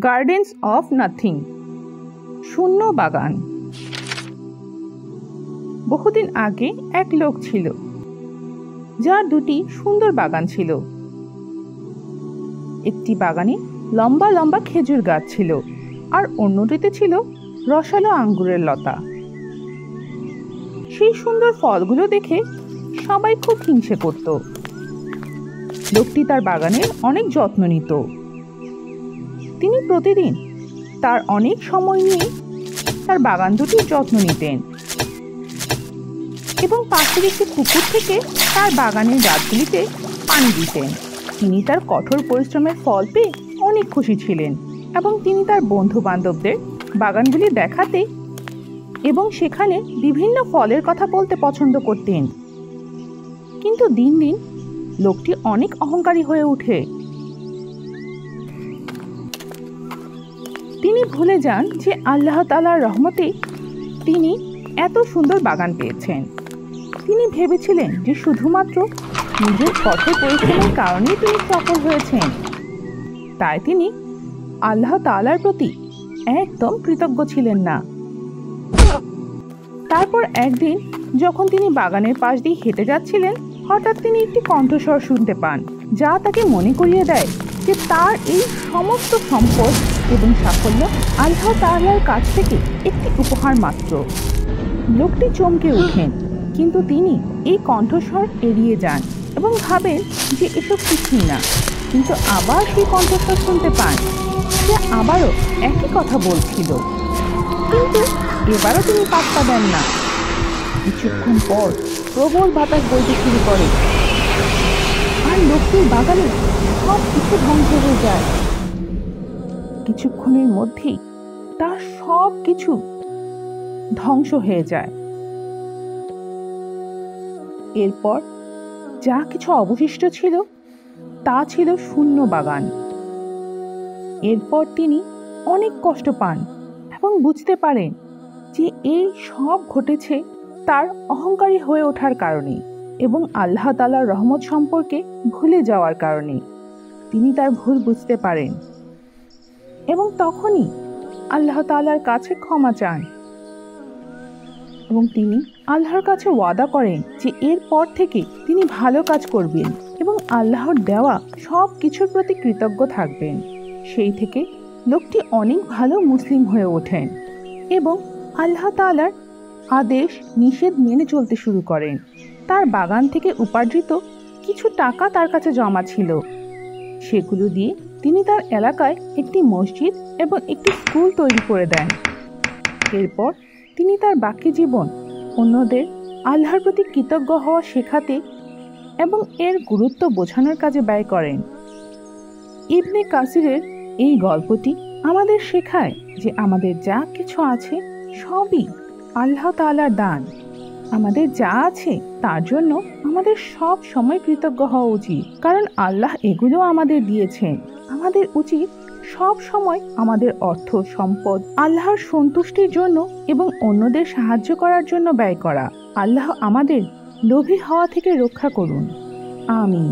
Gardens of nothing, শূন্য বাগান। বহুদিন আগে এক লোক ছিল যার দুটি সুন্দর বাগান ছিল। একটি বাগানে লম্বা লম্বা খেজুর গাছ ছিল আর অন্যটিতে ছিল রসালো আঙ্গুরের লতা। সেই সুন্দর ফলগুলো দেখে সবাই খুব হিংসে করত। লোকটি তার বাগানের অনেক যত্ন নিত। তিনি প্রতিদিন তার অনেক সময় নিয়ে তার বাগান দুটির যত্ন নিতেন এবং পাশের একটি পুকুর থেকে তার বাগানের গাছগুলিতে পানি দিতেন। তিনি তার কঠোর পরিশ্রমের ফল পেয়ে অনেক খুশি ছিলেন এবং তিনি তার বন্ধু বান্ধবদের বাগানগুলি দেখাতে এবং সেখানে বিভিন্ন ফলের কথা বলতে পছন্দ করতেন। কিন্তু দিন দিন লোকটি অনেক অহংকারী হয়ে ওঠে। তিনি ভুলে যান যে আল্লাহ তাআলার রহমতে তিনি এত সুন্দর বাগান পেয়েছেন। তিনি ভেবেছিলেন যে শুধুমাত্র নিজের কঠোর পরিশ্রমের কারণেই তিনি সফল হয়েছেন। তাই তিনি আল্লাহ তাআলার প্রতি একদম কৃতজ্ঞ ছিলেন না। তারপর একদিন যখন তিনি বাগানের পাশ দিয়ে হেঁটে যাচ্ছিলেন, হঠাৎ তিনি একটি কণ্ঠস্বর শুনতে পান যা তাকে মনে করিয়ে দেয় যে তার এই সমস্ত সম্পদ এবং সাফল্য আল্লাহ তাআলার কাছ থেকে একটি উপহার মাত্র। লোকটি চমকে ওঠেন, কিন্তু তিনি এই কণ্ঠস্বর এড়িয়ে যান এবং ভাবেন যে এসব কিছুই না। কিন্তু আবার সেই কণ্ঠস্বর শুনতে পান, সে আবারও একই কথা বলছিল, কিন্তু এবারও তিনি পাত্তা দেন না। কিছুক্ষণ পর প্রবল বাতাস বইতে শুরু করে আর লোকটির বাগানে সব কিছু ধ্বংস হয়ে যায়। কিছুক্ষণের মধ্যেই তার সব কিছু ধ্বংস হয়ে যায়। এরপর যা কিছু অবশিষ্ট ছিল তা ছিল শূন্য বাগান। এরপর তিনি অনেক কষ্ট পান এবং বুঝতে পারেন যে এই সব ঘটেছে তার অহংকারী হয়ে ওঠার কারণে এবং আল্লাহ তাআলার রহমত সম্পর্কে ভুলে যাওয়ার কারণে। তিনি তার ভুল বুঝতে পারেন এবং তখনই আল্লাহ তাআলার কাছে ক্ষমা চান এবং তিনি আল্লাহর কাছে ওয়াদা করেন যে এরপর থেকে তিনি ভালো কাজ করবেন এবং আল্লাহর দেওয়া সব কিছুর প্রতি কৃতজ্ঞ থাকবেন। সেই থেকে লোকটি অনেক ভালো মুসলিম হয়ে ওঠেন এবং আল্লাহ তাআলার আদেশ নিষেধ মেনে চলতে শুরু করেন। তার বাগান থেকে উপার্জিত কিছু টাকা তার কাছে জমা ছিল, সেগুলো দিয়ে তিনি তার এলাকায় একটি মসজিদ এবং একটি স্কুল তৈরি করে দেন। এরপর তিনি তার বাকি জীবন অন্যদের আল্লাহর প্রতি কৃতজ্ঞ হওয়া শেখাতে এবং এর গুরুত্ব বোঝানোর কাজে ব্যয় করেন। ইবনে কাসিরের এই গল্পটি আমাদের শেখায় যে আমাদের যা কিছু আছে সবই আল্লাহ তাআলার দান। আমাদের যা আছে তার জন্য আমাদের সব সময় কৃতজ্ঞ হওয়া উচিত, কারণ আল্লাহ এগুলো আমাদের দিয়েছেন। আমাদের উচিত সব সময় আমাদের অর্থ সম্পদ আল্লাহর সন্তুষ্টির জন্য এবং অন্যদের সাহায্য করার জন্য ব্যয় করা। আল্লাহ আমাদের লোভী হওয়া থেকে রক্ষা করুন। আমিন।